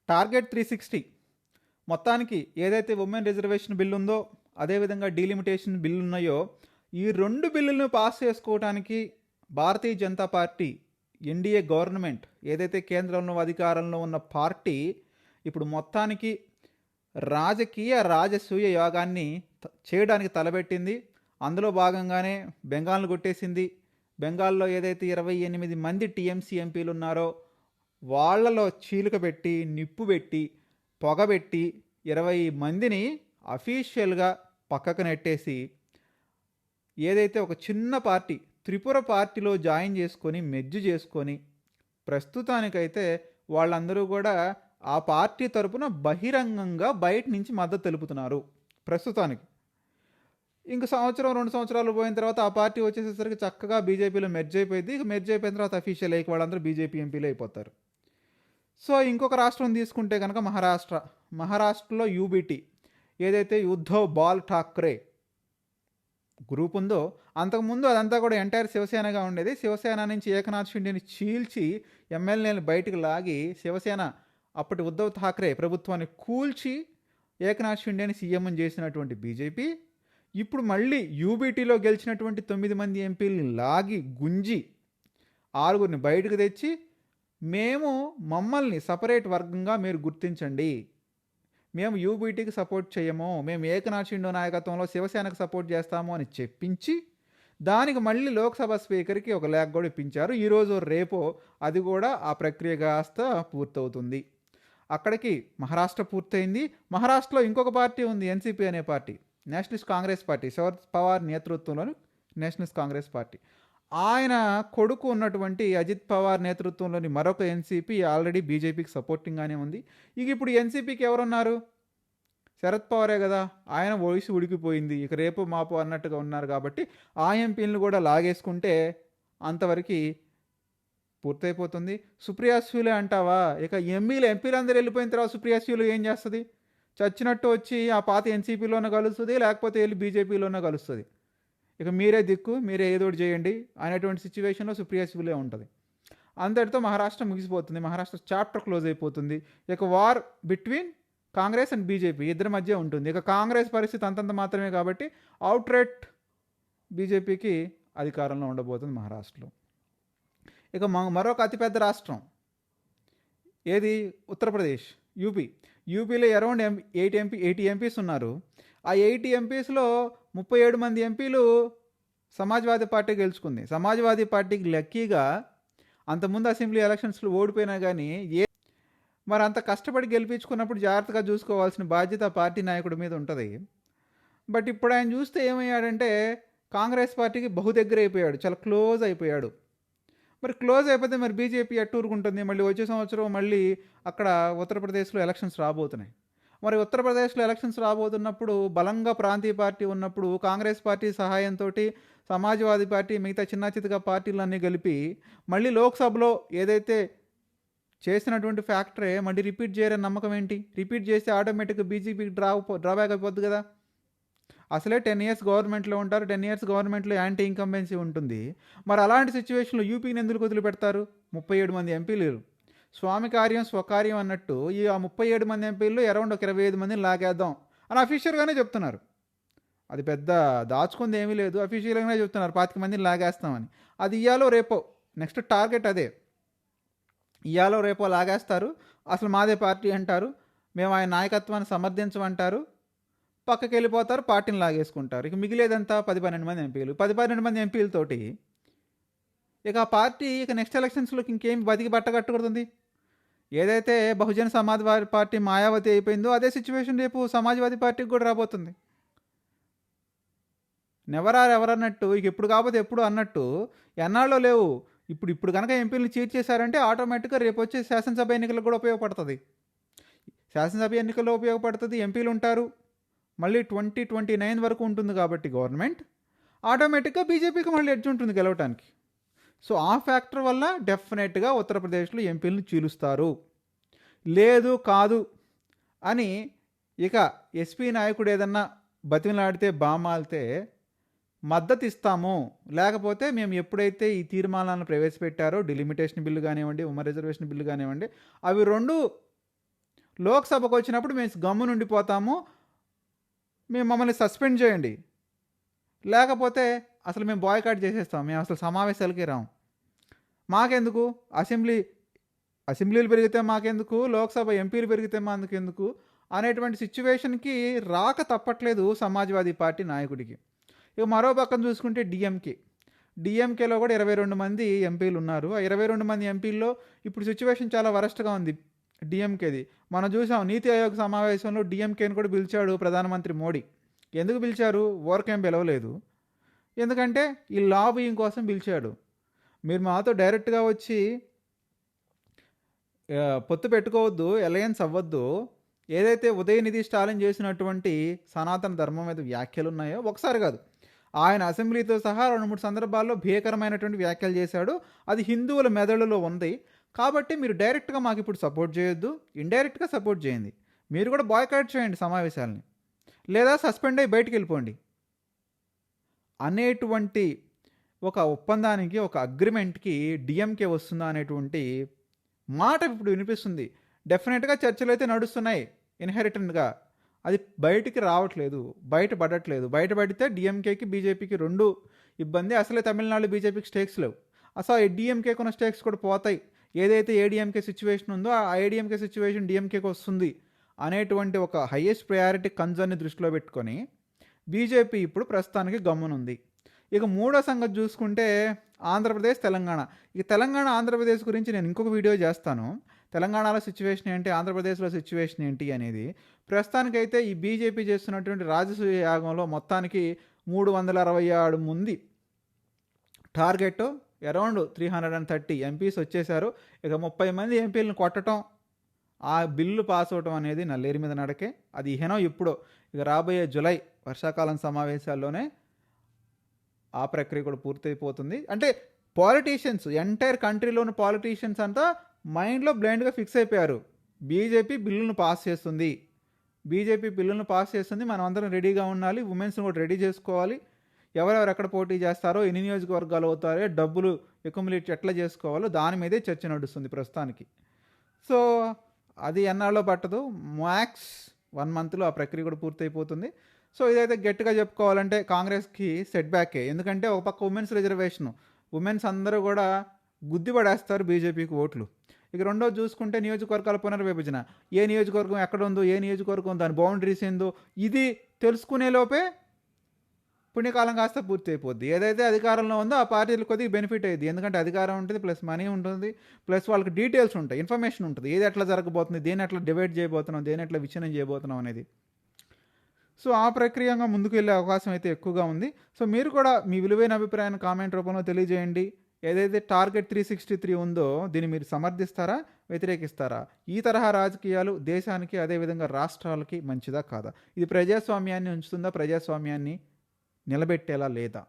Target 360 మొత్తానికి ఏదైతే women reservation bill ఉందో, అదేవిధంగా డీలిమిటేషన్ బిల్లు ఉన్నాయో, ఈ 2 బిల్లులను పాస్ చేసుకోవడానికి Bharatiya Janata party NDA government ఏదైతే కేంద్రంలో అధికారంలో ఉన్న పార్టీ ఇప్పుడు మొత్తానికి రాజకీయ రాజసూయ యోగాన్ని చేయడానికి తలపెట్టింది. అందులో భాగంగానే బెంగాల్ను కొట్టేసింది. బెంగాల్లో ఏదైతే 28 మంది టీఎంసీ ఎంపీలు ఉన్నారో వాళ్ళలో చీలిక పెట్టి, నిప్పు పెట్టి, పొగబెట్టి 20 మందిని అఫీషియల్గా పక్కకు నెట్టేసి ఏదైతే ఒక చిన్న పార్టీ త్రిపుర పార్టీలో జాయిన్ చేసుకొని మెర్జ్ చేసుకొని ప్రస్తుతానికైతే వాళ్ళందరూ కూడా ఆ పార్టీ తరపున బహిరంగంగా బయట నుంచి మద్దతు తెలుపుతున్నారు ప్రస్తుతానికి. ఇంక సంవత్సరం 2 సంవత్సరాలు పోయిన తర్వాత ఆ పార్టీ వచ్చేసేసరికి చక్కగా బీజేపీలో మెర్జ్ అయిపోయింది. ఇక మెర్జ్ అయిపోయిన తర్వాత అఫీషియల్ అయ్యి వాళ్ళందరూ బీజేపీ ఎంపీలు అయిపోతారు. సో ఇంకొక రాష్ట్రం తీసుకుంటే కనుక మహారాష్ట్రలో యూబీటీ ఏదైతే ఉద్ధవ్ బాల్ ఠాక్రే గ్రూప్ ఉందో, అంతకుముందు అదంతా కూడా ఎంటైర్ శివసేనగా ఉండేది. శివసేన నుంచి ఏకనాథ్ షిండేని చీల్చి ఎమ్మెల్యేని బయటకు లాగి శివసేన అప్పటి ఉద్ధవ్ ఠాక్రే ప్రభుత్వాన్ని కూల్చి ఏకనాథ్ షిండేని సీఎం చేసినటువంటి బీజేపీ ఇప్పుడు మళ్ళీ యూబీటీలో గెలిచినటువంటి 9 మంది ఎంపీలని లాగి గుంజి 6గురిని బయటకు తెచ్చి మమ్మల్ని సపరేట్ వర్గంగా మీరు గుర్తించండి, మేము యూబీటీకి సపోర్ట్ చేయము, మేము ఏకనాథ్ షిండే నాయకత్వంలో శివసేనకు సపోర్ట్ చేస్తాము అని చెప్పించి దానికి మళ్ళీ లోక్సభ స్పీకర్కి ఒక లేఖ కూడా ఇప్పించారు. ఈరోజు రేపో అది కూడా ఆ ప్రక్రియ కాస్త పూర్తవుతుంది. అక్కడికి మహారాష్ట్ర పూర్తయింది. మహారాష్ట్రలో ఇంకొక పార్టీ ఉంది, ఎన్సీపీ అనే party, Nationalist Congress party, Sharad Pawar నేతృత్వంలోని నేషనలిస్ట్ కాంగ్రెస్ పార్టీ. ఆయన కొడుకు ఉన్నటువంటి అజిత్ పవార్ నేతృత్వంలోని మరొక ఎన్సీపీ ఆల్రెడీ బీజేపీకి సపోర్టింగ్గానే ఉంది. ఇక ఇప్పుడు ఎన్సీపీకి ఎవరున్నారు? శరద్ పవారే కదా, ఆయన వయసు ఉడికిపోయింది, ఇక రేపు మాపు అన్నట్టుగా ఉన్నారు. కాబట్టి ఆ ఎంపీలను కూడా లాగేసుకుంటే అంతవరకు పూర్తయిపోతుంది. సుప్రియా సూలే అంటావా? ఇక ఎంపీలందరూ వెళ్ళిపోయిన తర్వాత సుప్రియా సూలే ఏం చేస్తుంది? చచ్చినట్టు వచ్చి ఆ పాత ఎన్సీపీలోనే కలుస్తుంది, లేకపోతే వెళ్ళి బీజేపీలోనే కలుస్తుంది. ఇక మీరే దిక్కు, మీరే ఏదోటి చేయండి అనేటువంటి సిచ్యువేషన్లో సుప్రియా సూలే ఉంటుంది. అంతటితో మహారాష్ట్ర ముగిసిపోతుంది. మహారాష్ట్ర చాప్టర్ క్లోజ్ అయిపోతుంది. ఇక war between Congress and BJP ఇద్దరి మధ్య ఉంటుంది. ఇక కాంగ్రెస్ పరిస్థితి అంతంత మాత్రమే కాబట్టి అవుట్ రైట్ బీజేపీకి అధికారంలో ఉండబోతుంది మహారాష్ట్రలో. ఇక మరొక అతిపెద్ద రాష్ట్రం ఏది? ఉత్తరప్రదేశ్, యూపీలో అరౌండ్ 80 ఎంపీస్ ఉన్నారు. ఆ 80 ఎంపీస్లో 37 మంది ఎంపీలు సమాజ్వాదీ పార్టీ గెలుచుకుంది. సమాజ్వాదీ పార్టీకి లక్కీగా అంతకుముందు అసెంబ్లీ ఎలక్షన్స్లో ఓడిపోయినా కానీ మరి అంత కష్టపడి గెలిపించుకున్నప్పుడు జాగ్రత్తగా చూసుకోవాల్సిన బాధ్యత పార్టీ నాయకుడి మీద ఉంటుంది. బట్ ఇప్పుడు ఆయన చూస్తే ఏమయ్యాడంటే కాంగ్రెస్ పార్టీకి బహు దగ్గర అయిపోయాడు, చాలా క్లోజ్ అయిపోయాడు. మరి క్లోజ్ అయిపోతే మరి బీజేపీ ఎట్టూరుకుంటుంది? మళ్ళీ వచ్చే సంవత్సరం మళ్ళీ అక్కడ ఉత్తరప్రదేశ్లో ఎలక్షన్స్ రాబోతున్నాయి. మరి ఉత్తరప్రదేశ్లో ఎలక్షన్స్ రాబోతున్నప్పుడు బలంగా ప్రాంతీయ పార్టీ ఉన్నప్పుడు కాంగ్రెస్ పార్టీ సహాయంతో సమాజ్వాదీ పార్టీ మిగతా చిన్న చితక పార్టీలన్నీ కలిపి మళ్ళీ లోక్సభలో ఏదైతే చేసినటువంటి ఫ్యాక్టరీ మళ్ళీ రిపీట్ చేయరని నమ్మకం ఏంటి? రిపీట్ చేస్తే ఆటోమేటిక్గా బీజేపీకి డ్రాబ్యాక్ అయిపోద్ది కదా. అసలే 10 years గవర్నమెంట్లో ఉంటారు, 10 years గవర్నమెంట్లో యాంటీ ఇన్కంబెన్సీ ఉంటుంది. మరి అలాంటి సిచ్యువేషన్లో యూపీని ఎందుకు వదిలిపెడతారు? 37 మంది ఎంపీలు స్వామి కార్యం స్వకార్యం అన్నట్టు ఈ 37 మంది ఎంపీలు అరౌండ్ ఒక 25 మందిని లాగేద్దాం అని అఫీషియల్గానే చెప్తున్నారు. అది పెద్ద దాచుకుంది ఏమీ లేదు, అఫీషియల్గానే చెప్తున్నారు 25 మందిని లాగేస్తామని. అది ఇయ్యాలో రేపో నెక్స్ట్ టార్గెట్ అదే. ఇయ్యాలో రేపో లాగేస్తారు, అసలు మాదే పార్టీ అంటారు, మేము ఆయన నాయకత్వాన్ని సమర్థించమంటారు, పక్కకి వెళ్ళిపోతారు, పార్టీని లాగేసుకుంటారు. ఇక మిగిలేదంతా 10-12 మంది ఎంపీలు. 10-12 మంది ఎంపీలతోటి ఇక ఆ పార్టీ ఇక నెక్స్ట్ ఎలక్షన్స్లోకి ఇంకేం బతికి బట్టగట్టుకుంటుంది? ఏదైతే బహుజన సమాజ్వాదీ పార్టీ మాయావతి అయిపోయిందో అదే సిచ్యువేషన్ రేపు సమాజ్వాదీ పార్టీకి కూడా రాబోతుంది. ఎవరన్నట్టు ఇక ఎప్పుడు కాకపోతే ఎప్పుడు అన్నట్టు ఎన్నాళ్ళు లేవు. ఇప్పుడు కనుక ఎంపీలను చీట్ చేశారంటే ఆటోమేటిక్గా రేపు వచ్చే శాసనసభ ఎన్నికలకు కూడా ఉపయోగపడుతుంది. శాసనసభ ఎన్నికల్లో ఉపయోగపడుతుంది, ఎంపీలు ఉంటారు. మళ్ళీ 2029 వరకు ఉంటుంది కాబట్టి గవర్నమెంట్ ఆటోమేటిక్గా బీజేపీకి మళ్ళీ ఎడ్జ్ ఉంటుంది గెలవటానికి. సో ఆ ఫ్యాక్టర్ వల్ల డెఫినెట్గా ఉత్తరప్రదేశ్లో ఎంపీలను చీలుస్తారు. లేదు కాదు అని ఇక ఎస్పీ నాయకుడు ఏదన్నా బతిమలాడితే బామాలితే మద్దతు ఇస్తాము, లేకపోతే మేము ఎప్పుడైతే ఈ తీర్మానాలను ప్రవేశపెట్టారో డిలిమిటేషన్ బిల్లు కానివ్వండి, ఉమెన్ రిజర్వేషన్ బిల్లు కానివ్వండి, అవి రెండు లోక్సభకు వచ్చినప్పుడు మేము గమ్మునుండిపోతాము. మమ్మల్ని సస్పెండ్ చేయండి. లేకపోతే అసలు మేము బాయ్‌కాట్ చేసేస్తాం. మేము అసలు సమావేశాలకే రాము. మాకెందుకు? అసెంబ్లీలు పెరిగితే మాకెందుకు? లోక్సభ ఎంపీలు పెరిగితే మాకెందుకు? అనేటువంటి సిట్యుయేషన్‌కి రాక తప్పట్లేదు సమాజ్‌వాదీ పార్టీ నాయకుడికి. ఇక మరో పక్కన చూసుకుంటే డీఎంకే. డీఎంకేలో కూడా 22 మంది ఎంపీలున్నారు. ఆ 22 మంది ఎంపీల్లో ఇప్పుడు సిట్యుయేషన్ చాలా వరస్ట్‌గా ఉంది డీఎంకేది. మనం చూసాం నీతి ఆయోగ్ సమావేశంలో డీఎంకేని కూడా పిలిచాడు ప్రధానమంత్రి మోడీ. ఎందుకు పిలిచారు? ఊరకేం పిలవలేదు. ఎందుకంటే ఈ లాబియింగ్ కోసం పిలిచాడు. మీరు మాతో డైరెక్ట్‌గా వచ్చి పొత్తు పెట్టుకోవద్దు, అలయన్స్ అవ్వద్దు. ఏదైతే ఉదయనిధి స్టాలిన్ చేసినటువంటి సనాతన ధర్మం మీద వ్యాఖ్యలున్నాయో ఒకసారి కాదు, ఆయన అసెంబ్లీతో సహా 2, 3 సందర్భాల్లో భీకరమైనటువంటి వ్యాఖ్యలు చేశాడు. అది హిందువుల మెదడులో ఉంది. కాబట్టి మీరు డైరెక్ట్‌గా మాకిప్పుడు సపోర్ట్ చేయొద్దు. ఇండైరెక్ట్‌గా సపోర్ట్ చేయండి. మీరు కూడా బాయ్‌కాట్ చేయండి సమావేశాలని. లేదా సస్పెండ్ అయ్యి బయటికెళ్ళిపోండి. అనేటువంటి ఒక ఒప్పందానికి, ఒక అగ్రిమెంట్‌కి డీఎంకే వస్తుందా అనేటువంటి మాట ఇప్పుడు వినిపిస్తుంది. డెఫినెట్‌గా చర్చలైతే నడుస్తున్నాయి ఇన్‌హెరిటెంట్‌గా. అది బయటికి రావట్లేదు. బయటపడట్లేదు. బయటపడితే డీఎంకేకి, బీజేపీకి 2 ఇబ్బంది. అసలే తమిళనాడు బీజేపీకి స్టేక్స్ లేవు. అసలు డీఎంకేకి ఉన్న స్టేక్స్ కూడా పోతాయి. ఏదైతే ఏడీఎంకే సిచ్యువేషన్ ఉందో ఆ ఏడీఎంకే సిచ్యువేషన్ డీఎంకేకి వస్తుంది అనేటువంటి ఒక హైయెస్ట్ ప్రయారిటీ కన్సర్న్ని దృష్టిలో పెట్టుకొని బీజేపీ ఇప్పుడు ప్రస్తుతానికి గమ్మునుంది. ఇక మూడో సంగతి చూసుకుంటే ఆంధ్రప్రదేశ్, తెలంగాణ. ఈ తెలంగాణ, ఆంధ్రప్రదేశ్ గురించి నేను ఇంకొక వీడియో చేస్తాను. తెలంగాణలో సిచ్యువేషన్ ఏంటి, ఆంధ్రప్రదేశ్లో సిచ్యువేషన్ ఏంటి అనేది. ప్రస్తుతానికైతే ఈ బీజేపీ చేస్తున్నటువంటి రాజసూయ యాగంలో మొత్తానికి 367 మంది టార్గెట్, అరౌండ్ 330 ఎంపీస్ వచ్చేశారు. ఇక 30 మంది ఎంపీలను కొట్టడం, ఆ బిల్లు పాస్ అవటం అనేది నల్లేరు మీద నడకే. అది ఇహనో ఇప్పుడో, ఇక రాబోయే జులై వర్షాకాలం సమావేశాల్లోనే ఆ ప్రక్రియ కూడా పూర్తయిపోతుంది. అంటే పాలిటీషియన్స్, ఎంటైర్ కంట్రీలోని పాలిటీషియన్స్ అంతా మైండ్లో బ్లైండ్గా ఫిక్స్ అయిపోయారు. బీజేపీ బిల్లును పాస్ చేస్తుంది, బీజేపీ బిల్లును పాస్ చేస్తుంది, మనం అందరం రెడీగా ఉండాలి, ఉమెన్స్ని కూడా రెడీ చేసుకోవాలి, ఎవరెవరు ఎక్కడ పోటీ చేస్తారో, ఎన్ని నియోజకవర్గాలు అవుతారో, డబ్బులు అక్యుములేట్ ఎట్లా చేసుకోవాలో దాని మీదే చర్చ నడుస్తుంది ప్రస్తుతానికి. సో అది ఎన్నాళ్ళో పట్టదు, మ్యాక్స్ 1 మంత్లో ఆ ప్రక్రియ కూడా పూర్తయిపోతుంది. సో ఇదైతే గట్టిగా చెప్పుకోవాలంటే కాంగ్రెస్కి సెట్ బ్యాకే. ఎందుకంటే ఒక పక్క ఉమెన్స్ రిజర్వేషను, ఉమెన్స్ అందరూ కూడా గుద్దిపడేస్తారు బీజేపీకి ఓట్లు. ఇక రెండోది చూసుకుంటే నియోజకవర్గాల పునర్విభజన. ఏ నియోజకవర్గం ఎక్కడ ఉందో, ఏ నియోజకవర్గం దాని బౌండరీస్ ఏందో ఇది తెలుసుకునే లోపే పుణ్యకాలం కాస్త పూర్తి అయిపోద్ది. ఏదైతే అధికారంలో ఉందో ఆ పార్టీలు కొద్దిగా బెనిఫిట్ అయ్యింది. ఎందుకంటే అధికారం ఉంటుంది, ప్లస్ మనీ ఉంటుంది, ప్లస్ వాళ్ళకి డీటెయిల్స్ ఉంటాయి, ఇన్ఫర్మేషన్ ఉంటుంది, ఏది ఎట్లా జరగబోతుంది, దేని ఎట్లా డివైడ్ చేయబోతున్నాం, దేని ఎట్లా విచ్ఛిన్నం చేయబోతున్నాం అనేది. సో ఆ ప్రక్రియగా ముందుకు వెళ్ళే అవకాశం అయితే ఎక్కువగా ఉంది. సో మీరు కూడా మీ విలువైన అభిప్రాయాన్ని కామెంట్ రూపంలో తెలియజేయండి. ఏదైతే టార్గెట్ 363 ఉందో దీన్ని మీరు సమర్థిస్తారా, వ్యతిరేకిస్తారా? ఈ తరహా రాజకీయాలు దేశానికి, అదేవిధంగా రాష్ట్రాలకి మంచిదా కాదా? ఇది ప్రజాస్వామ్యాన్ని ఉంచుతుందా, ప్రజాస్వామ్యాన్ని నిలబెట్టేలా లేదా?